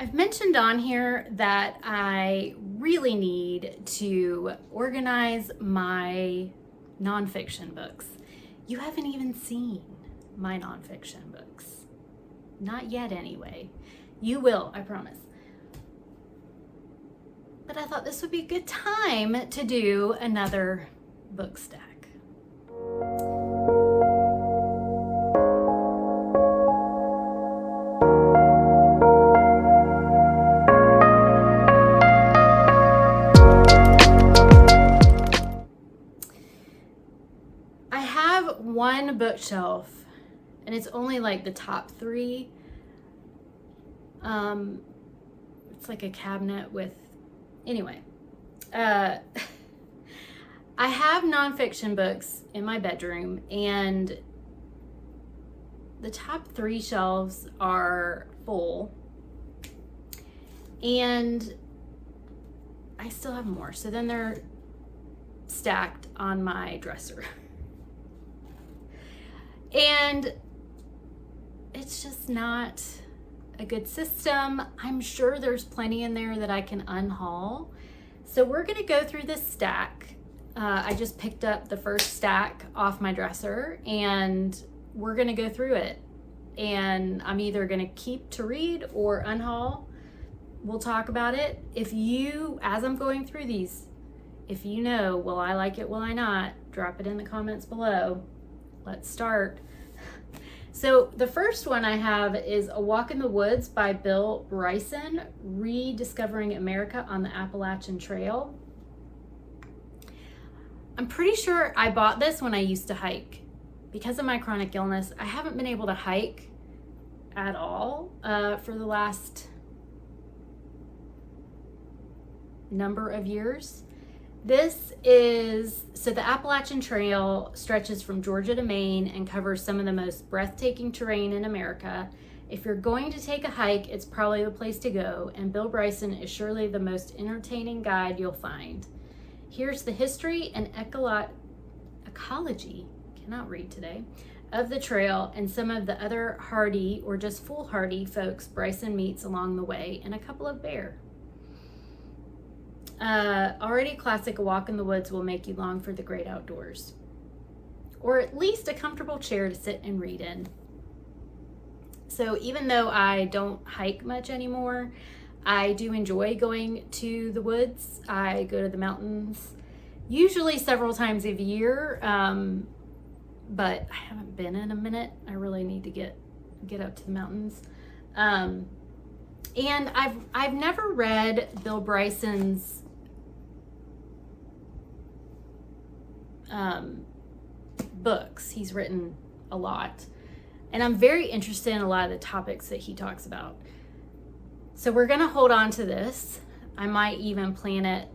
I've mentioned on here that I really need to organize my nonfiction books. You haven't even seen my nonfiction books. Not yet, anyway. You will, I promise. But I thought this would be a good time to do another book stack. I have one bookshelf, and it's only like the top three. It's like a cabinet with, anyway. I have nonfiction books in my bedroom, and the top three shelves are full, and I still have more. So then they're stacked on my dresser. And it's just not a good system. I'm sure there's plenty in there that I can unhaul. So we're gonna go through this stack. I just picked up the first stack off my dresser, and we're gonna go through it. And I'm either gonna keep to read or unhaul. We'll talk about it. If you, as I'm going through these, if you know, will I like it, will I not, drop it in the comments below. Let's start. So the first one I have is A Walk in the Woods by Bill Bryson, Rediscovering America on the Appalachian Trail. I'm pretty sure I bought this when I used to hike. Because of my chronic illness, I haven't been able to hike at all for the last number of years. This is, so the Appalachian Trail stretches from Georgia to Maine and covers some of the most breathtaking terrain in America. If you're going to take a hike, it's probably the place to go, and Bill Bryson is surely the most entertaining guide you'll find. Here's the history and ecology, cannot read today, of the trail and some of the other hardy or just foolhardy folks Bryson meets along the way, and a couple of bear. Already classic, A Walk in the Woods will make you long for the great outdoors, or at least a comfortable chair to sit and read in. So even though I don't hike much anymore, I do enjoy going to the woods. I go to the mountains usually several times a year, but I haven't been in a minute. I really need to get up to the mountains. And I've never read Bill Bryson's books. He's written a lot, and I'm very interested in a lot of the topics that he talks about. So we're gonna hold on to this. I might even plan it.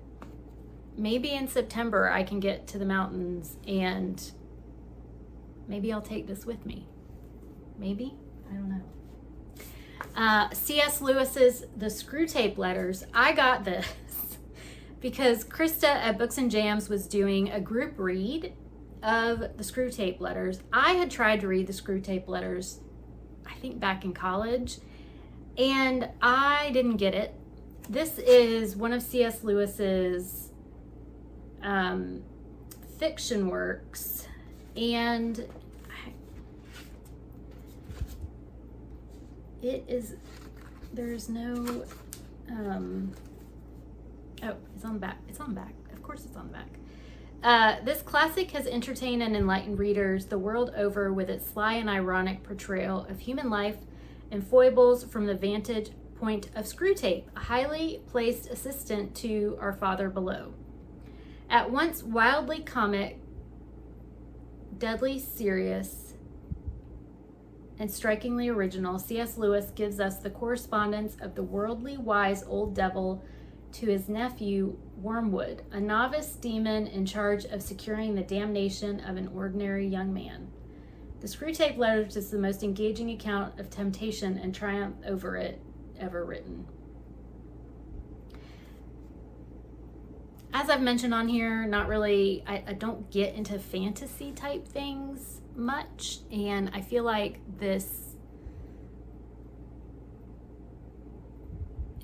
Maybe in September I can get to the mountains, and maybe I'll take this with me. Maybe, I don't know. C.S. Lewis's The Screwtape Letters. I got this because Krista at Books and Jams was doing a group read of the Screwtape Letters. I had tried to read the Screwtape Letters, I think back in college, and I didn't get it. This is one of C.S. Lewis's fiction works, and it is, there's no, oh, it's on the back. It's on the back. Of course it's on the back. This classic has entertained and enlightened readers the world over with its sly and ironic portrayal of human life and foibles from the vantage point of Screwtape, a highly placed assistant to our Father below. At once wildly comic, deadly serious, and strikingly original, C.S. Lewis gives us the correspondence of the worldly wise old devil to his nephew Wormwood, a novice demon in charge of securing the damnation of an ordinary young man. The Screwtape Letters is the most engaging account of temptation and triumph over it ever written. As I've mentioned on here, not really, I don't get into fantasy type things much, and I feel like this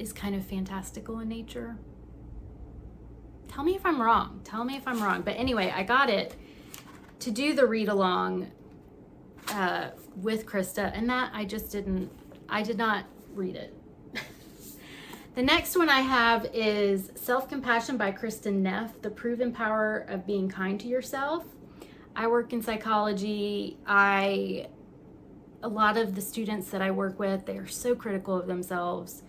is kind of fantastical in nature. Tell me if I'm wrong. Tell me if I'm wrong. But anyway, I got it to do the read along with Krista, and that I did not read it. The next one I have is Self-Compassion by Kristen Neff, The Proven Power of Being Kind to Yourself. I work in psychology. A lot of the students that I work with, they are so critical of themselves.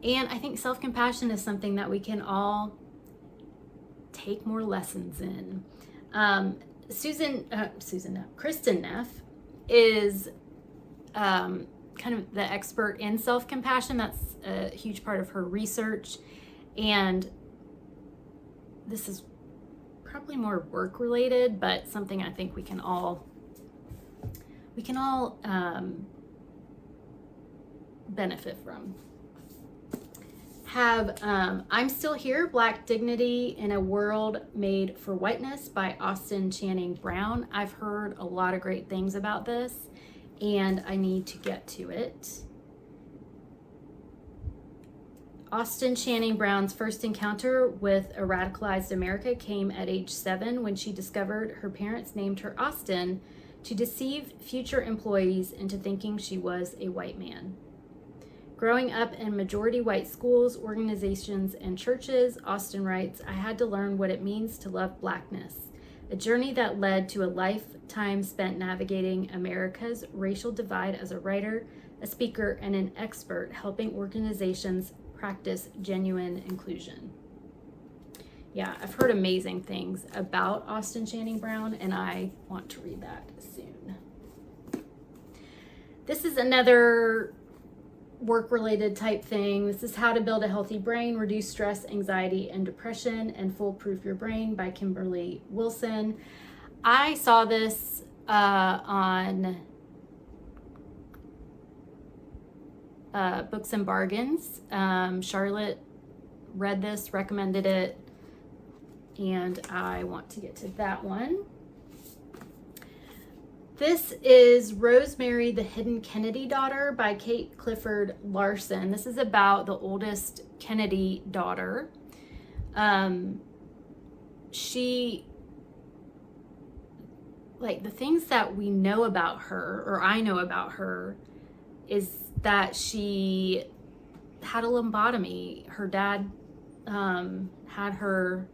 And I think self-compassion is something that we can all take more lessons in. Kristen Neff is kind of the expert in self-compassion. That's a huge part of her research. And this is probably more work related, but something I think we can all benefit from. Have I'm Still Here, Black Dignity in a World Made for Whiteness by Austin Channing Brown. I've heard a lot of great things about this, and I need to get to it. Austin Channing Brown's first encounter with a radicalized America came at age 7 when she discovered her parents named her Austin to deceive future employees into thinking she was a white man. Growing up in majority white schools, organizations, and churches, Austin writes, I had to learn what it means to love Blackness, a journey that led to a lifetime spent navigating America's racial divide as a writer, a speaker, and an expert helping organizations practice genuine inclusion. Yeah, I've heard amazing things about Austin Channing Brown, and I want to read that soon. This is another work-related type thing. This is How to Build a Healthy Brain, Reduce Stress, Anxiety, and Depression, and Foolproof Your Brain by Kimberly Wilson. I saw this on Books and Bargains. Charlotte read this, recommended it, and I want to get to that one. This is Rosemary, the Hidden Kennedy Daughter by Kate Clifford Larson. This is about the oldest Kennedy daughter. She, like, the things that we know about her, or I know about her, is that she had a lobotomy. Her dad had her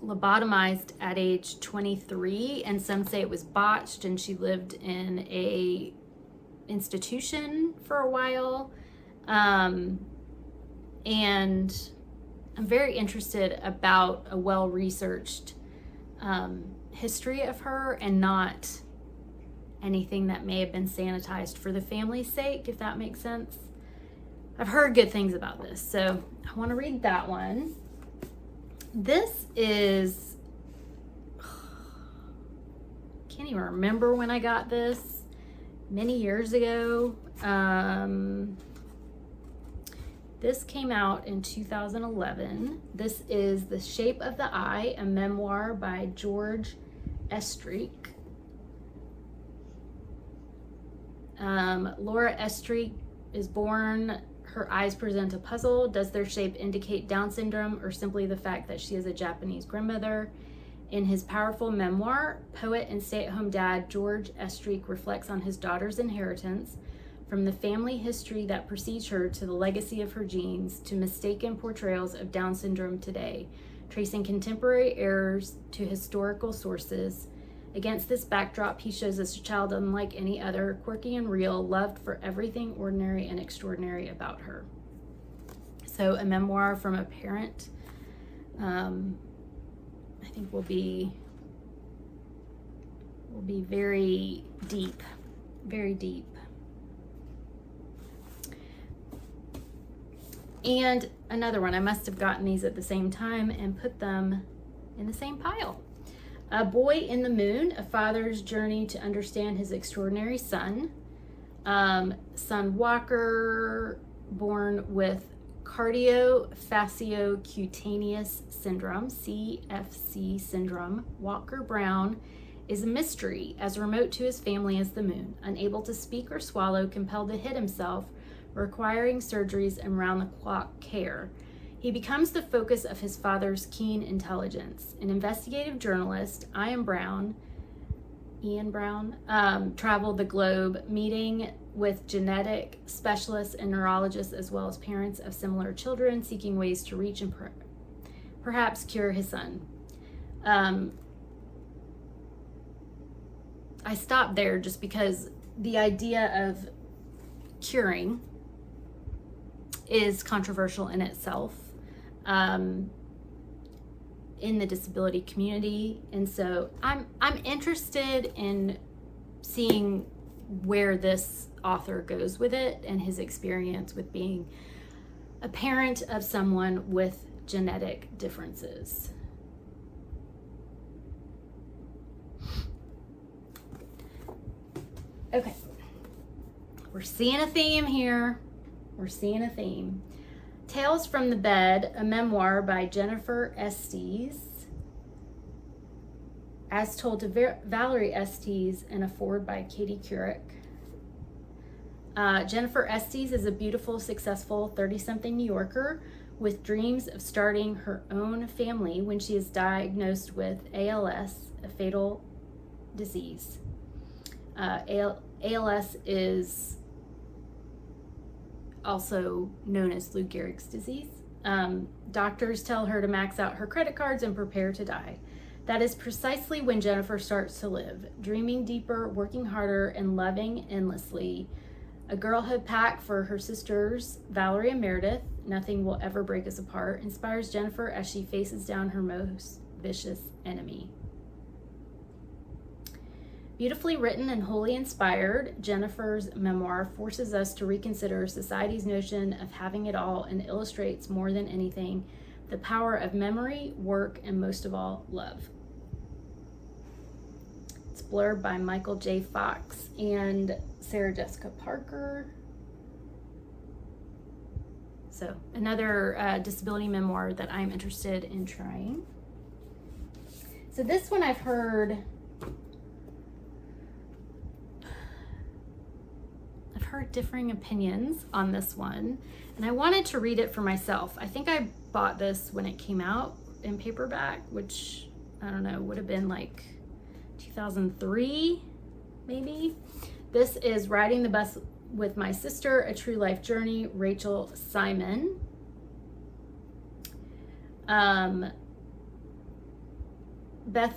lobotomized at age 23, and some say it was botched, and she lived in a institution for a while. And I'm very interested about a well-researched history of her, and not anything that may have been sanitized for the family's sake, if that makes sense. I've heard good things about this, so I want to read that one. This is, can't even remember when I got this, many years ago. This came out in 2011. This is The Shape of the Eye, a memoir by George Estreek. Laura Estreek is born. Her eyes present a puzzle. Does their shape indicate Down syndrome or simply the fact that she is a Japanese grandmother? In his powerful memoir, poet and stay-at-home dad George Estreek reflects on his daughter's inheritance, from the family history that precedes her to the legacy of her genes to mistaken portrayals of Down syndrome today, tracing contemporary errors to historical sources. Against this backdrop, he shows us a child unlike any other, quirky and real, loved for everything ordinary and extraordinary about her. So a memoir from a parent, I think will be very deep, very deep. And another one, I must have gotten these at the same time and put them in the same pile. A Boy in the Moon, a father's journey to understand his extraordinary son. Son Walker, born with cardiofasciocutaneous syndrome, CFC syndrome. Walker Brown is a mystery, as remote to his family as the moon. Unable to speak or swallow, compelled to hid himself requiring surgeries and round-the-clock care. He becomes the focus of his father's keen intelligence. An investigative journalist, Ian Brown, traveled the globe, meeting with genetic specialists and neurologists, as well as parents of similar children, seeking ways to reach and perhaps cure his son. I stopped there just because the idea of curing is controversial in itself in the disability community, and so I'm interested in seeing where this author goes with it and his experience with being a parent of someone with genetic differences. Okay, we're seeing a theme here. We're seeing a theme. Tales from the Bed, a memoir by Jennifer Estes, as told to Valerie Estes, and a foreword by Katie Couric. Jennifer Estes is a beautiful, successful 30-something New Yorker with dreams of starting her own family when she is diagnosed with ALS, a fatal disease. ALS is also known as Lou Gehrig's disease. Doctors tell her to max out her credit cards and prepare to die. That is precisely when Jennifer starts to live, dreaming deeper, working harder, and loving endlessly. A girlhood pact for her sisters, Valerie and Meredith, nothing will ever break us apart, inspires Jennifer as she faces down her most vicious enemy. Beautifully written and wholly inspired, Jennifer's memoir forces us to reconsider society's notion of having it all and illustrates more than anything the power of memory, work, and most of all, love. It's blurred by Michael J. Fox and Sarah Jessica Parker. So another disability memoir that I'm interested in trying. So this one I've heard differing opinions on this one, and I wanted to read it for myself. I think I bought this when it came out in paperback, which I don't know, would have been like 2003 maybe. This is Riding the Bus with My Sister, A True Life Journey, Rachel Simon. Beth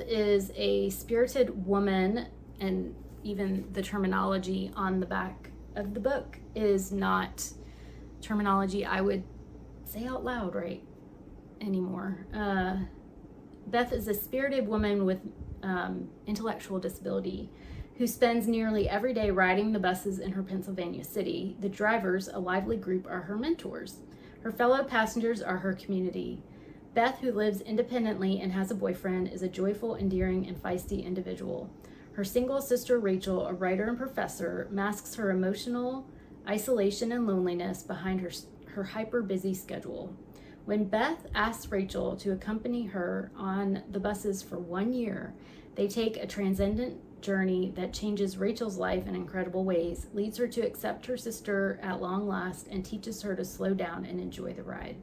is a spirited woman, and even the terminology on the back of the book is not terminology I would say out loud right anymore. Beth is a spirited woman with intellectual disability who spends nearly every day riding the buses in her Pennsylvania city. The drivers, a lively group, are her mentors. Her fellow passengers are her community. Beth, who lives independently and has a boyfriend, is a joyful, endearing, and feisty individual. Her single sister, Rachel, a writer and professor, masks her emotional isolation and loneliness behind her hyper-busy schedule. When Beth asks Rachel to accompany her on the buses for 1 year, they take a transcendent journey that changes Rachel's life in incredible ways, leads her to accept her sister at long last, and teaches her to slow down and enjoy the ride.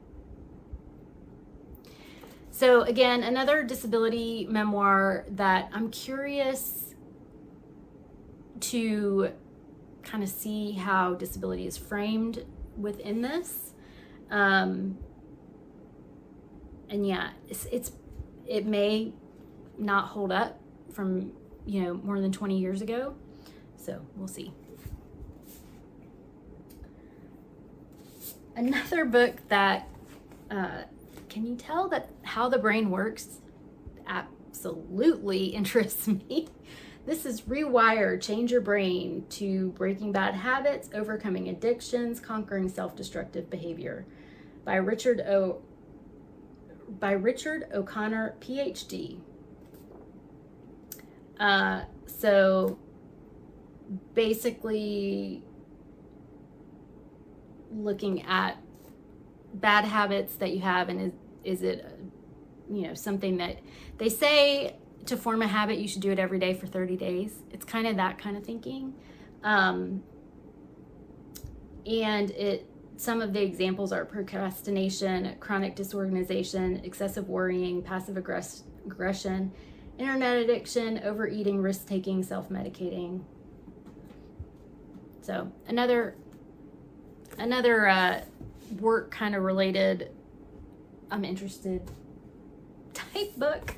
So again, another disability memoir that I'm curious to kind of see how disability is framed within this. And yeah, it may not hold up from, more than 20 years ago. So we'll see. Another book that, can you tell that how the brain works absolutely interests me. This is Rewire, Change Your Brain to Breaking Bad Habits, Overcoming Addictions, Conquering Self-Destructive Behavior by Richard O'Connor, PhD. So basically looking at bad habits that you have, and is it something that they say to form a habit you should do it every day for 30 days. It's kind of that kind of thinking. And some of the examples are procrastination, chronic disorganization, excessive worrying, passive aggression, internet addiction, overeating, risk-taking, self-medicating. So another work kind of related, I'm interested type book.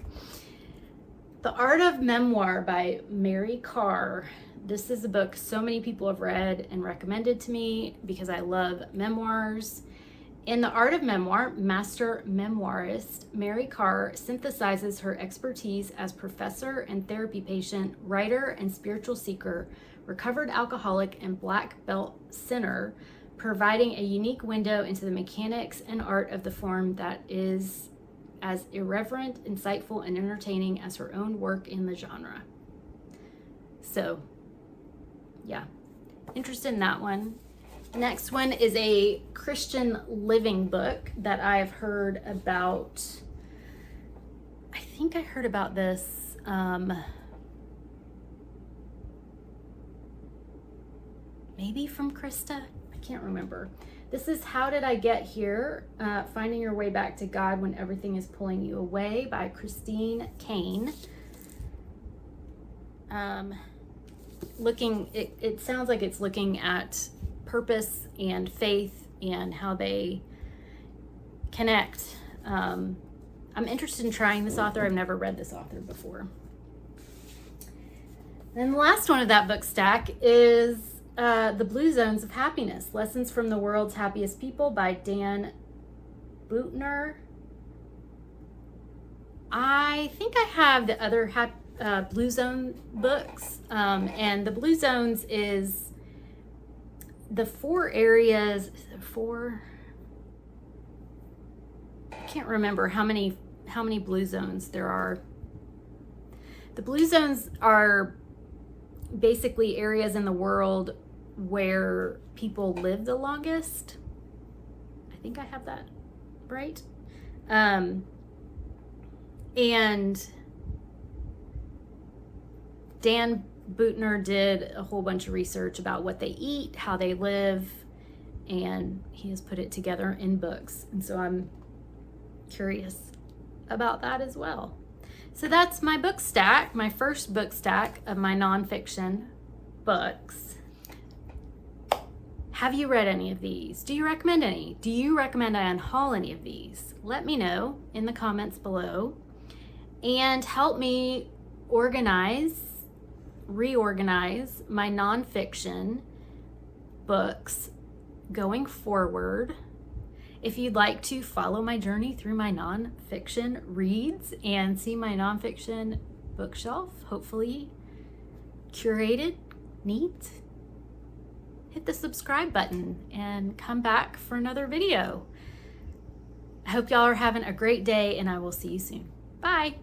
The Art of Memoir by Mary Karr. This is a book so many people have read and recommended to me because I love memoirs. In The Art of Memoir, master memoirist Mary Karr synthesizes her expertise as professor and therapy patient, writer and spiritual seeker, recovered alcoholic and black belt sinner, providing a unique window into the mechanics and art of the form that is as irreverent, insightful, and entertaining as her own work in the genre. So, yeah, interested in that one. Next one is a Christian living book that I've heard about. I think I heard about this maybe from Krista. I can't remember. This is How Did I Get Here? Finding Your Way Back to God When Everything is Pulling You Away by Christine Kane. It sounds like it's looking at purpose and faith and how they connect. I'm interested in trying this author. I've never read this author before. Then the last one of that book stack is The Blue Zones of Happiness, Lessons from the World's Happiest People by Dan Buettner. I think I have the other Blue Zone books, and the Blue Zones is the 4 areas. I can't remember how many Blue Zones there are. The Blue Zones are basically areas in the world where people live the longest. I think I have that right. And Dan Buettner did a whole bunch of research about what they eat, how they live, and he has put it together in books. And so I'm curious about that as well. So that's my book stack, my first book stack of my nonfiction books. Have you read any of these? Do you recommend any? Do you recommend I unhaul any of these? Let me know in the comments below and help me reorganize my nonfiction books going forward. If you'd like to follow my journey through my nonfiction reads and see my nonfiction bookshelf, hopefully curated, neat, hit the subscribe button and come back for another video. I hope y'all are having a great day, and I will see you soon. Bye.